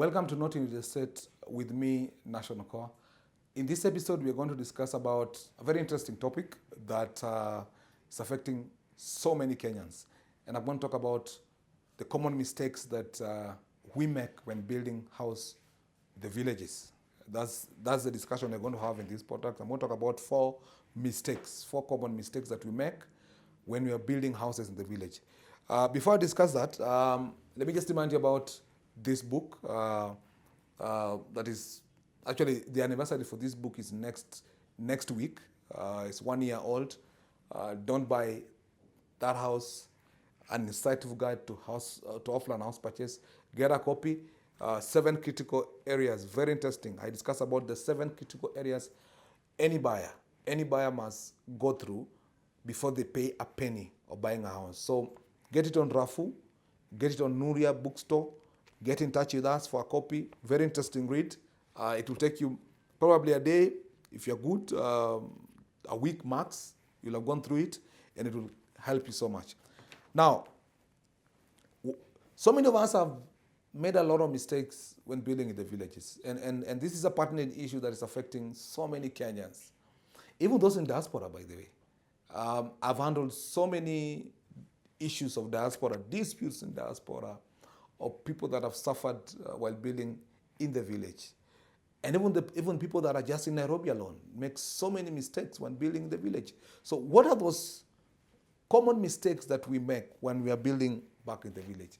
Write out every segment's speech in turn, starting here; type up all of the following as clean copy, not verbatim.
Welcome to Not in the State with me, National Core. In this episode, we're going to discuss about a very interesting topic that is affecting so many Kenyans. And I'm going to talk about the common mistakes that we make when building house in the villages. That's the discussion we're going to have in this podcast. I'm going to talk about four common mistakes that we make when we are building houses in the village. Before I discuss that, let me just remind you about this book. That is actually the anniversary for this book is next week. It's 1 year old. Don't buy that house. An insightful guide to offline house purchase. Get a copy. 7 critical areas. Very interesting. I discuss about the 7 critical areas any buyer must go through before they pay a penny of buying a house. So get it on Rafu, get it on Nuria bookstore, get in touch with us for a copy. Very interesting read. It will take you probably a day. If you're good, a week max, you'll have gone through it and it will help you so much. Now, so many of us have made a lot of mistakes when building in the villages. And this is a pertinent issue that is affecting so many Kenyans. Even those in diaspora, by the way. I've handled so many issues of diaspora, disputes in diaspora, of people that have suffered while building in the village. And even people that are just in Nairobi alone make so many mistakes when building in the village. So what are those common mistakes that we make when we are building back in the village?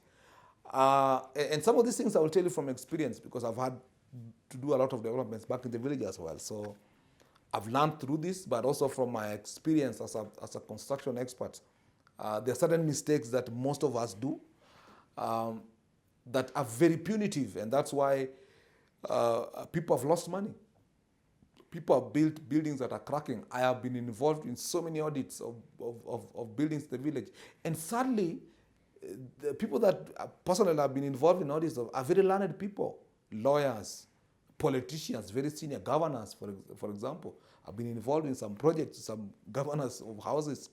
And some of these things I will tell you from experience because I've had to do a lot of developments back in the village as well. So I've learned through this, but also from my experience as a construction expert. There are certain mistakes that most of us do that are very punitive, and that's why people have lost money. People have built buildings that are cracking. I have been involved in so many audits of buildings in the village. And sadly, the people that personally have been involved in audits are very learned people, lawyers, politicians, very senior governors, for example, have been involved in some projects, some governors of houses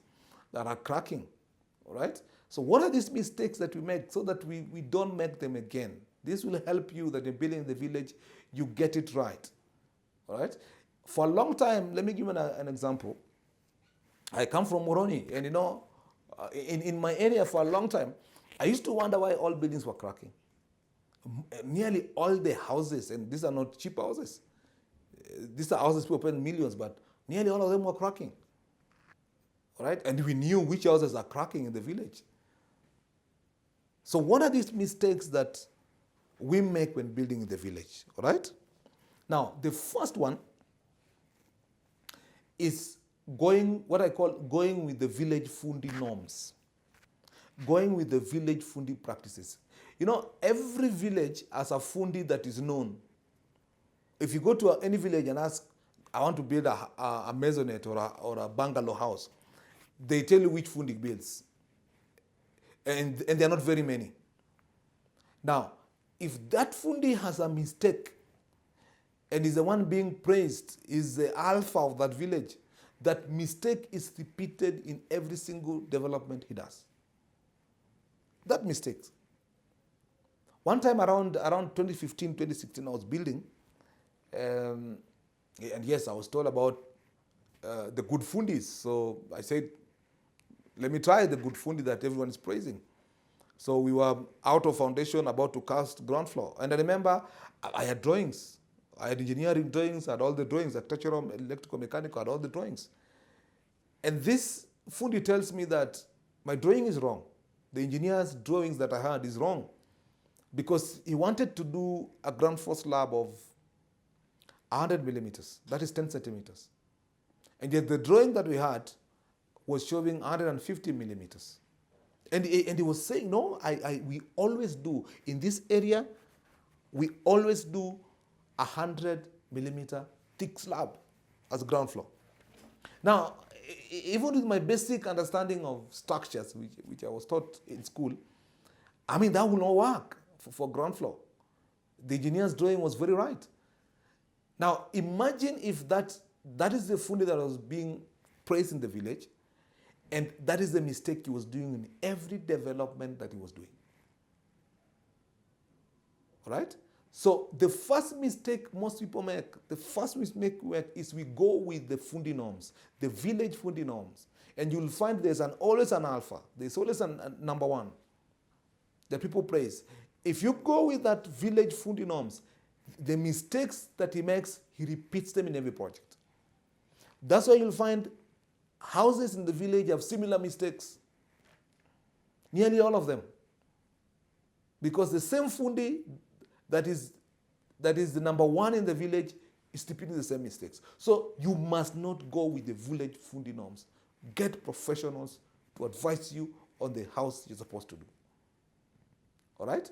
that are cracking, all right? So what are these mistakes that we make so that we don't make them again? This will help you that in building in the village, you get it right, all right? For a long time, let me give you an example. I come from Moroni, and in my area for a long time, I used to wonder why all buildings were cracking. Nearly all the houses, and these are not cheap houses. These are houses people pay millions, but nearly all of them were cracking. All right? And we knew which houses are cracking in the village. So what are these mistakes that we make when building in the village? All right? Now, the first one is what I call going with the village fundi norms. Going with the village fundi practices. Every village has a fundi that is known. If you go to any village and ask, I want to build a maisonette or a bungalow house, they tell you which fundi builds. And there are not very many. Now, if that fundi has a mistake and is the one being praised, is the alpha of that village, that mistake is repeated in every single development he does. That mistake. One time around 2015, 2016, I was building, and yes, I was told about the good fundis. So I said, let me try the good fundi that everyone is praising. So we were out of foundation, about to cast ground floor. And I remember I had drawings. I had engineering drawings, I had all the drawings, architectural, electrical, mechanical, I had all the drawings. And this fundi tells me that my drawing is wrong. The engineer's drawings that I had is wrong. Because he wanted to do a ground floor slab of 100 millimeters. That is 10 centimeters. And yet the drawing that we had was showing 150 millimeters. And he was saying, no, we always do. In this area, we always do 100 millimeter thick slab as ground floor. Now, even with my basic understanding of structures, which I was taught in school, that will not work for ground floor. The engineer's drawing was very right. Now, imagine if that is the fundi that was being praised in the village, and that is the mistake he was doing in every development that he was doing. All right? So the first mistake most people make, is we go with the fundi norms, the village fundi norms. And you'll find there's always an alpha. There's always a number one that people praise. If you go with that village fundi norms, the mistakes that he makes, he repeats them in every project. That's why you'll find houses in the village have similar mistakes. Nearly all of them. Because the same fundi that is the number one in the village is repeating the same mistakes. So you must not go with the village fundi norms. Get professionals to advise you on the house you're supposed to do. All right?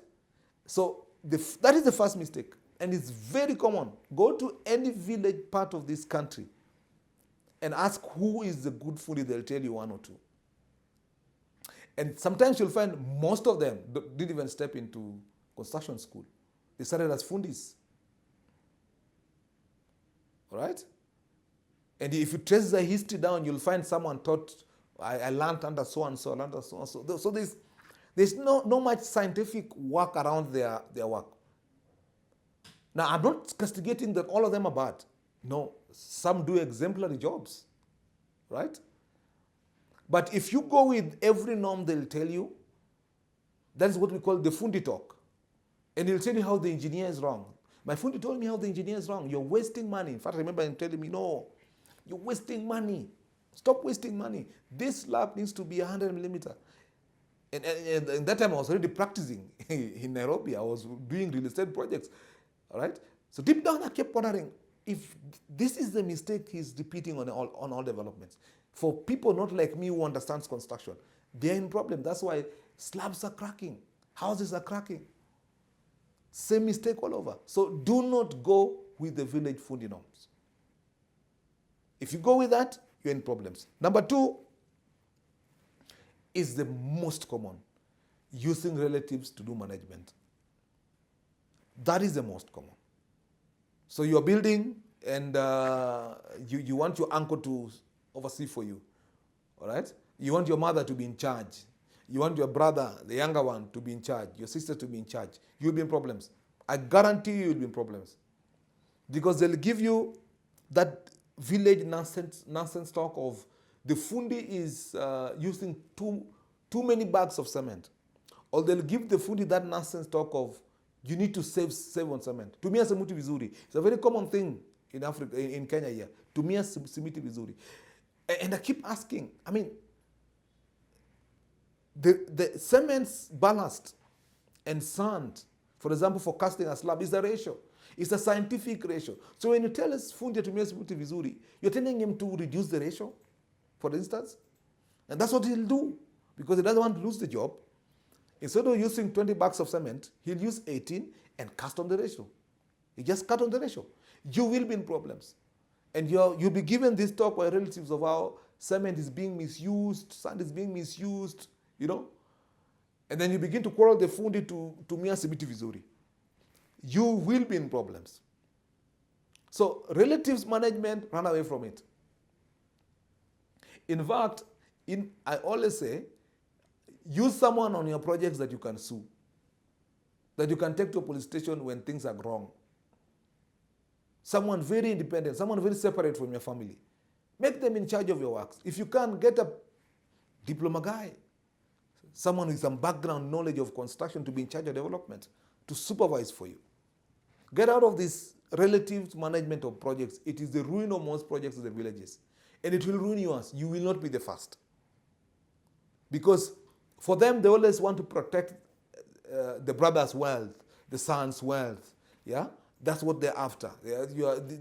So that is the first mistake. And it's very common. Go to any village part of this country and ask who is the good fundi. They'll tell you one or two. And sometimes you'll find most of them didn't even step into construction school. They started as fundis. All right? And if you trace the history down, you'll find someone taught, I learned under so-and-so, I learned under so-and-so. So there's no much scientific work around their work. Now, I'm not castigating that all of them are bad. No, some do exemplary jobs, right? But if you go with every norm they'll tell you, that is what we call the fundi talk. And he'll tell you how the engineer is wrong. My fundi told me how the engineer is wrong. You're wasting money. In fact, I remember him telling me, no, you're wasting money. Stop wasting money. This slab needs to be 100 millimeter. And that time I was already practicing in Nairobi. I was doing real estate projects. All right? So deep down I kept wondering if this is the mistake he's repeating on all developments. For people not like me who understands construction, they're in problem. That's why slabs are cracking. Houses are cracking. Same mistake all over. So do not go with the village fundi norms. If you go with that, you're in problems. Number two is the most common, using relatives to do management. That is the most common. So you're building and you want your uncle to oversee for you. All right? You want your mother to be in charge. You want your brother, the younger one, to be in charge. Your sister to be in charge. You'll be in problems. I guarantee you'll be in problems. Because they'll give you that village nonsense talk of the fundi is using too many bags of cement. Or they'll give the fundi that nonsense talk of you need to save on cement. Tumia simiti vizuri. It's a very common thing in Africa, in Kenya here. Tumia simiti vizuri. And I keep asking, I mean, the cement's ballast and sand, for example, for casting a slab, is a ratio. It's a scientific ratio. So when you tell us fundi tumia simiti vizuri, you're telling him to reduce the ratio, for instance. And that's what he'll do, because he doesn't want to lose the job. Instead of using 20 bags of cement, he'll use 18 and cast on the ratio. He just cut on the ratio. You will be in problems. And you'll be given this talk by relatives of how cement is being misused, sand is being misused, you know. And then you begin to quarrel the fundi to mia simiti vizuri. You will be in problems. So relatives management, run away from it. In fact, I always say, use someone on your projects that you can sue, that you can take to a police station when things are wrong. Someone very independent, someone very separate from your family. Make them in charge of your works. If you can, get a diploma guy, someone with some background knowledge of construction to be in charge of development, to supervise for you. Get out of this relative management of projects. It is the ruin of most projects in the villages. And it will ruin yours. You will not be the first. Because for them, they always want to protect the brother's wealth, the son's wealth. Yeah? That's what they're after.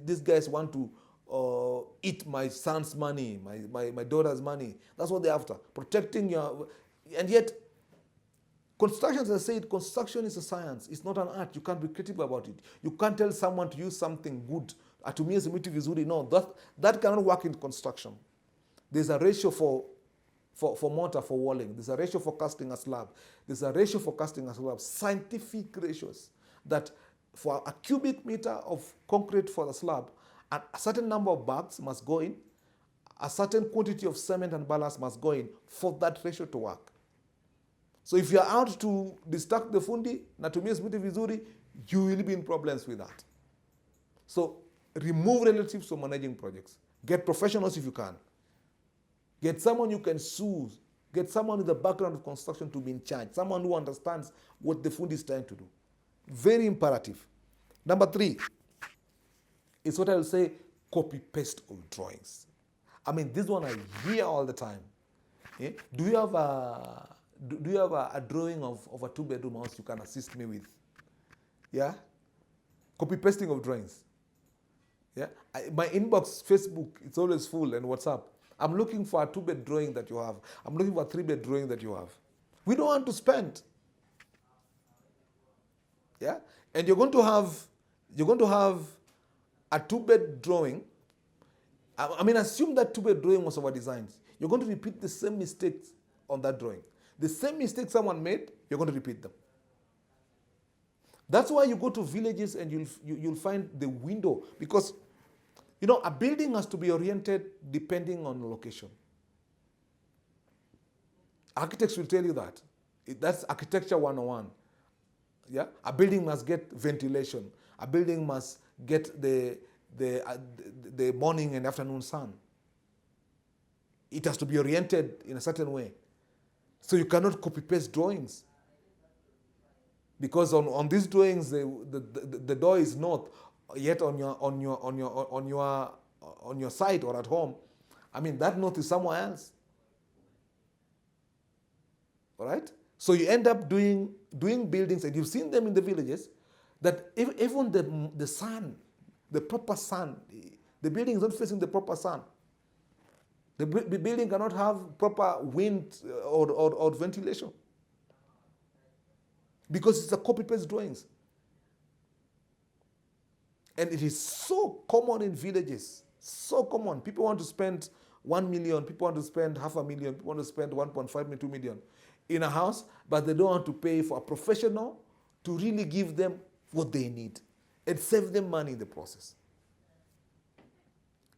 These guys want to eat my son's money, my daughter's money. That's what they're after. Protecting your... And yet, construction, as I said, construction is a science. It's not an art. You can't be critical about it. You can't tell someone to use something good. Atumia simiti vizuri. No, that cannot work in construction. There's a ratio for mortar, for walling. There's a ratio for casting a slab. There's a ratio for casting a slab. Scientific ratios that for a cubic meter of concrete for the slab, a certain number of bags must go in, a certain quantity of cement and ballast must go in for that ratio to work. So if you're out to distract the fundi, natumia simiti vizuri, you will be in problems with that. So remove relatives from managing projects. Get professionals if you can. Get someone you can sue. Get someone with a background of construction to be in charge. Someone who understands what the fund is trying to do. Very imperative. Number 3 is what I will say, copy-paste of drawings. I mean, this one I hear all the time. Yeah? Do you have a drawing of a 2-bedroom house you can assist me with? Yeah? Copy-pasting of drawings. Yeah? My inbox, Facebook, it's always full, and WhatsApp. I'm looking for a 2-bed drawing that you have. I'm looking for a 3-bed drawing that you have. We don't want to spend. Yeah? And you're going to have a 2-bed drawing. I mean, assume that 2-bed drawing was over-designed. You're going to repeat the same mistakes on that drawing. The same mistakes someone made, you're going to repeat them. That's why you go to villages and you'll find the window, because a building has to be oriented depending on the location. Architects will tell you that. That's architecture 101. Yeah? A building must get ventilation. A building must get the morning and afternoon sun. It has to be oriented in a certain way. So you cannot copy-paste drawings. Because on these drawings, the door is north, yet on your site or at home, I mean, that north is somewhere else. All right? So you end up doing buildings, and you've seen them in the villages, that even the sun, the proper sun, the building is not facing the proper sun. The building cannot have proper wind or ventilation, because it's a copy-paste drawings. And it is so common in villages, so common. People want to spend 1 million, people want to spend 500,000, people want to spend 1.5 million, 2 million in a house, but they don't want to pay for a professional to really give them what they need and save them money in the process.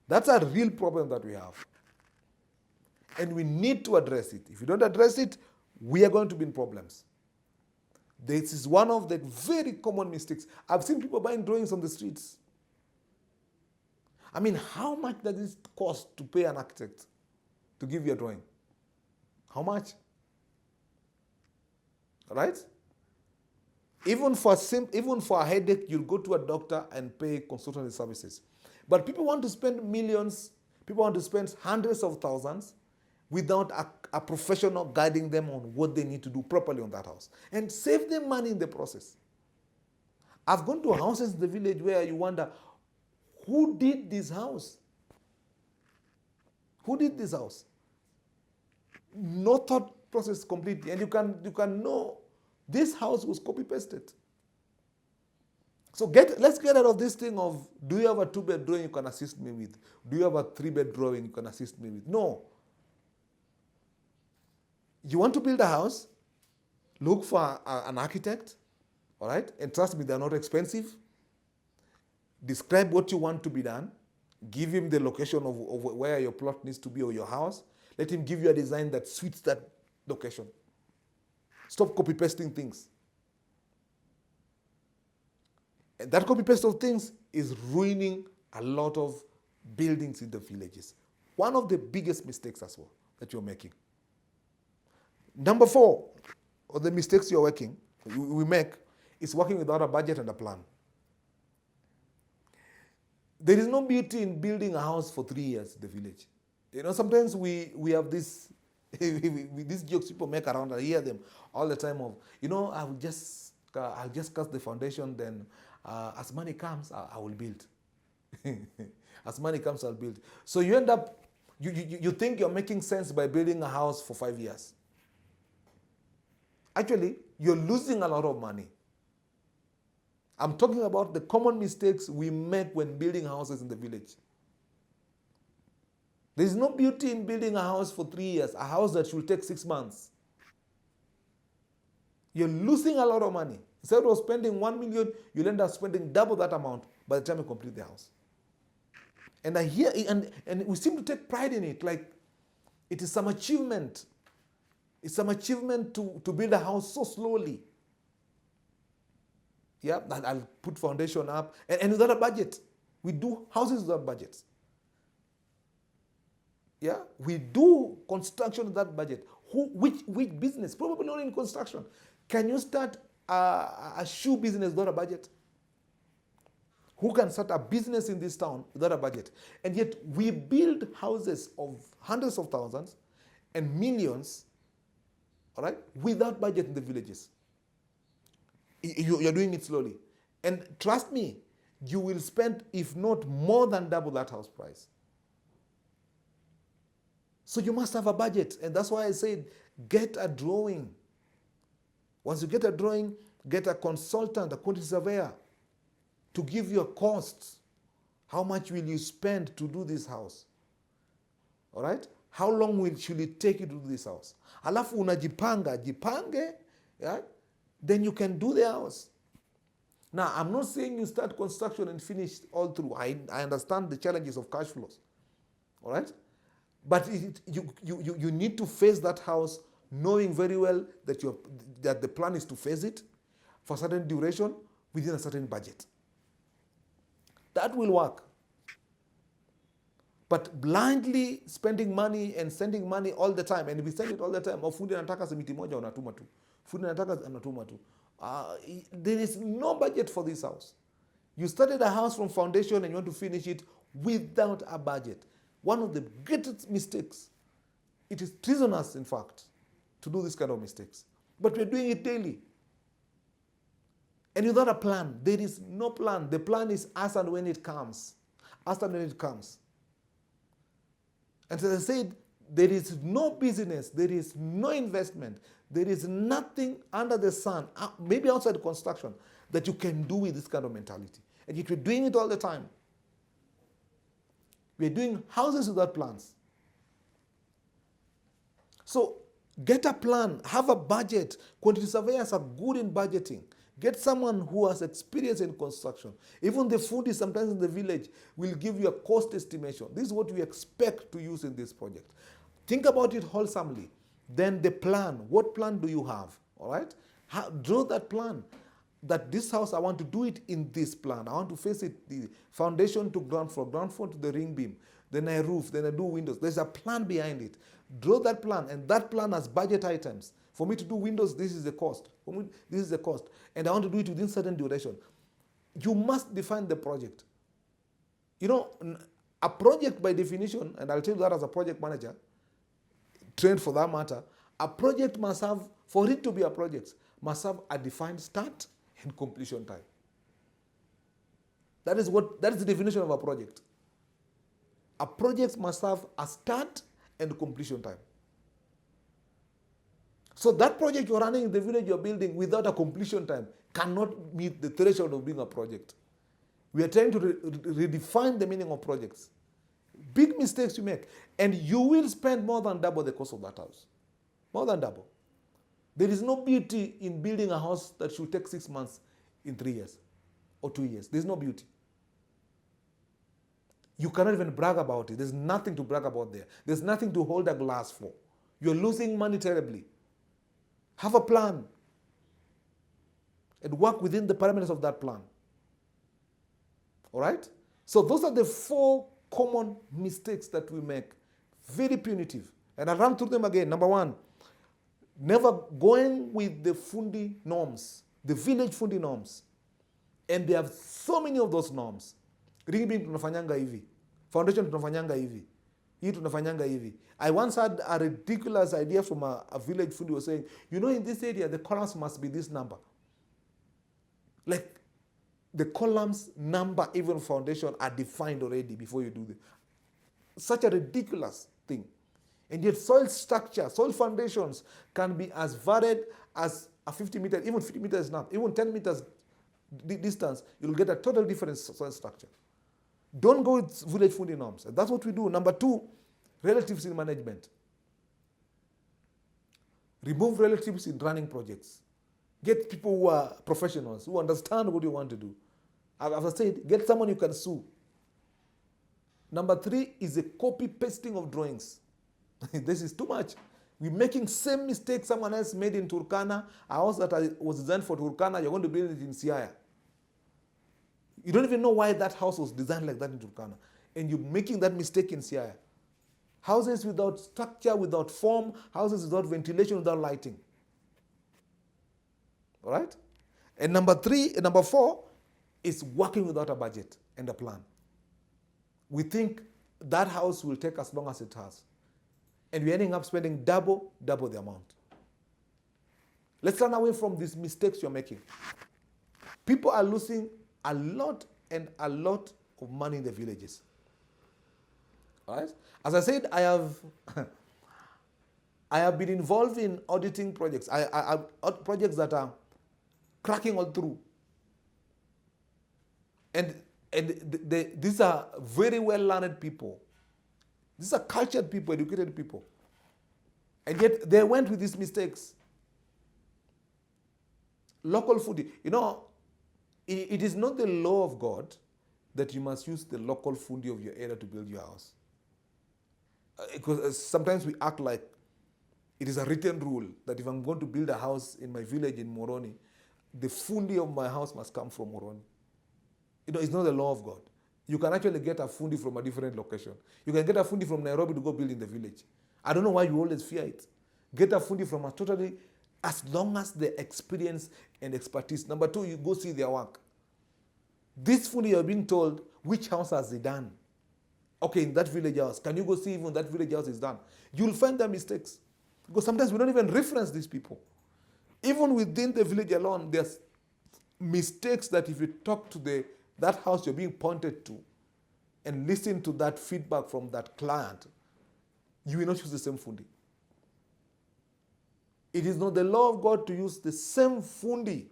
That's a real problem that we have. And we need to address it. If you don't address it, we are going to be in problems. This is one of the very common mistakes. I've seen people buying drawings on the streets. I mean, how much does it cost to pay an architect to give you a drawing? How much? Right? Even for a headache, you'll go to a doctor and pay consultancy services. But people want to spend millions, people want to spend hundreds of thousands without a professional guiding them on what they need to do properly on that house, and save them money in the process. I've gone to houses in the village where you wonder, who did this house? Who did this house? No thought process completely, and you can know this house was copy-pasted. So let's get out of this thing of, do you have a 2-bed drawing you can assist me with? Do you have a 3-bed drawing you can assist me with? No. You want to build a house, look for an architect, all right? And trust me, they're not expensive. Describe what you want to be done. Give him the location of where your plot needs to be or your house. Let him give you a design that suits that location. Stop copy-pasting things. And that copy-paste of things is ruining a lot of buildings in the villages. One of the biggest mistakes as well that you're making. Number 4, of the mistakes we make, is working without a budget and a plan. There is no beauty in building a house for 3 years in the village. Sometimes we have these jokes people make around. I hear them all the time of, I'll just cast the foundation, then as money comes, I will build. As money comes, I'll build. So you end up, you think you're making sense by building a house for 5 years. Actually, you're losing a lot of money. I'm talking about the common mistakes we make when building houses in the village. There is no beauty in building a house for 3 years, a house that should take 6 months. You're losing a lot of money. Instead of spending 1 million, you'll end up spending double that amount by the time you complete the house. And I hear, and we seem to take pride in it, like it is some achievement. It's some achievement to build a house so slowly. Yeah, and I'll put foundation up. And without a budget, we do houses without budgets. Yeah, we do construction without budget. Which business? Probably not in construction. Can you start a shoe business without a budget? Who can start a business in this town without a budget? And yet we build houses of hundreds of thousands and millions, all right, without budget in the villages. You're doing it slowly. And trust me, you will spend, if not more than double that house price. So you must have a budget. And that's why I said, get a drawing. Once you get a drawing, get a consultant, a quantity surveyor, to give you a cost. How much will you spend to do this house? All right? How long should it take you to do this house? Alafu jipange, yeah? Then you can do the house. Now, I'm not saying you start construction and finish all through. I understand the challenges of cash flows. All right? But you need to face that house knowing very well that the plan is to face it for a certain duration within a certain budget. That will work. But blindly spending money and sending money all the time, and if we send it all the time, fundi anataka simiti moja unatuma tu. Fundi anataka anatuma tu. There is no budget for this house. You started a house from foundation and you want to finish it without a budget. One of the greatest mistakes. It is treasonous, in fact, to do this kind of mistakes. But we're doing it daily. And without a plan, there is no plan. The plan is as and when it comes. As and when it comes. And as I said, there is no business, there is no investment, there is nothing under the sun, maybe outside construction, that you can do with this kind of mentality. And yet we're doing it all the time. We're doing houses without plans. So get a plan, have a budget. Quantity surveyors are good in budgeting. Get someone who has experience in construction. Even the foodie sometimes in the village will give you a cost estimation. This is what we expect to use in this project. Think about it wholesomely. Then the plan. What plan do you have? All right? Draw that plan. That this house, I want to do it in this plan. I want to face it, the foundation to ground floor to the ring beam. Then I roof, then I do windows. There's a plan behind it. Draw that plan, and that plan has budget items. For me to do windows, this is the cost. For me, this is the cost. And I want to do it within certain duration. You must define the project. You know, a project by definition, and I'll tell you that as a project manager, trained for that matter, a project must have, for it to be a project, must have a defined start and completion time. That is the definition of a project. A project must have a start and completion time. So that project you're running in the village you're building without a completion time cannot meet the threshold of being a project. We are trying to redefine the meaning of projects. Big mistakes you make. And you will spend more than double the cost of that house. More than double. There is no beauty in building a house that should take 6 months in 3 years or 2 years. There's no beauty. You cannot even brag about it. There's nothing to brag about there. There's nothing to hold a glass for. You're losing money terribly. Have a plan and work within the parameters of that plan. All right? So those are the 4 common mistakes that we make. Very punitive. And I'll run through them again. Number 1, never going with the fundi norms, the village fundi norms. And there are so many of those norms. Ring beam tunafanyanga hivi. Foundation tunafanyanga hivi. Hii tunafanyanga hivi. I once had a ridiculous idea from a village fundi who was saying, you know, in this area, the columns must be this number. Like, the columns number, even foundation, are defined already before you do it. Such a ridiculous thing. And yet soil structure, soil foundations can be as varied as a 50 meters, even 50 meters now, even 10 meters distance, you'll get a total different soil structure. Don't go with village fundi norms. And that's what we do. Number 2, relatives in management. Remove relatives in running projects. Get people who are professionals, who understand what you want to do. As I said, get someone you can sue. Number 3 is a copy-pasting of drawings. This is too much. We're making same mistake someone else made in Turkana. A house that was designed for Turkana, you're going to build it in Siaya. You don't even know why that house was designed like that in Turkana. And you're making that mistake in Siaya. Houses without structure, without form, houses without ventilation, without lighting. All right? And number four is working without a budget and a plan. We think that house will take as long as it has. And we're ending up spending double the amount. Let's run away from these mistakes you're making. People are losing a lot of money in the villages. All right? As I said, I have been involved in auditing projects. I projects that are cracking all through. And these are very well-learned people. These are cultured people, educated people. And yet they went with these mistakes. Local food. You know, it is not the law of God that you must use the local fundi of your area to build your house. Because sometimes we act like it is a written rule that if I'm going to build a house in my village in Moroni, the fundi of my house must come from Moroni. You know, it's not the law of God. You can actually get a fundi from a different location. You can get a fundi from Nairobi to go build in the village. I don't know why you always fear it. Get a fundi from a totally, as long as the experience and expertise. Number two, you go see their work. This fundi, you're being told, which house has he done? Okay, in that village house. Can you go see even that village house is done? You'll find their mistakes. Because sometimes we don't even reference these people. Even within the village alone, there's mistakes that if you talk to that house you're being pointed to and listen to that feedback from that client, you will not use the same fundi. It is not the law of God to use the same fundi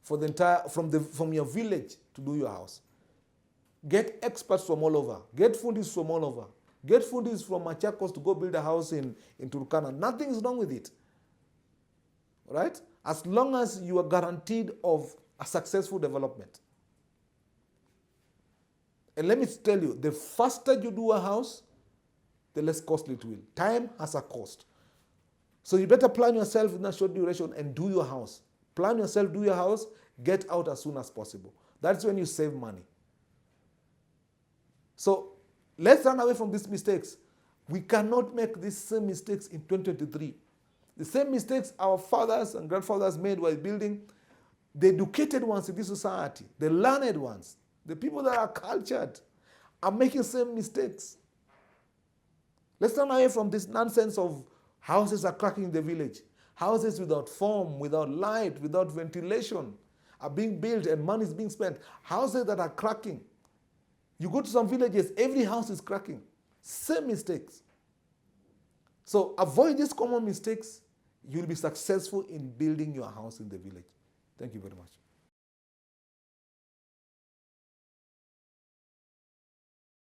for the entire from your village to do your house. Get experts from all over. Get fundis from all over. Get fundis from Machakos to go build a house in Turkana. Nothing is wrong with it. Right? As long as you are guaranteed of a successful development. And let me tell you, the faster you do a house, the less costly it will. Time has a cost. So you better plan yourself in a short duration and do your house. Plan yourself, do your house, get out as soon as possible. That's when you save money. So let's run away from these mistakes. We cannot make these same mistakes in 2023. The same mistakes our fathers and grandfathers made while building, the educated ones in this society, the learned ones, the people that are cultured, are making same mistakes. Let's run away from this nonsense of houses are cracking in the village. Houses without form, without light, without ventilation are being built and money is being spent. Houses that are cracking. You go to some villages, every house is cracking. Same mistakes. So avoid these common mistakes. You'll be successful in building your house in the village. Thank you very much.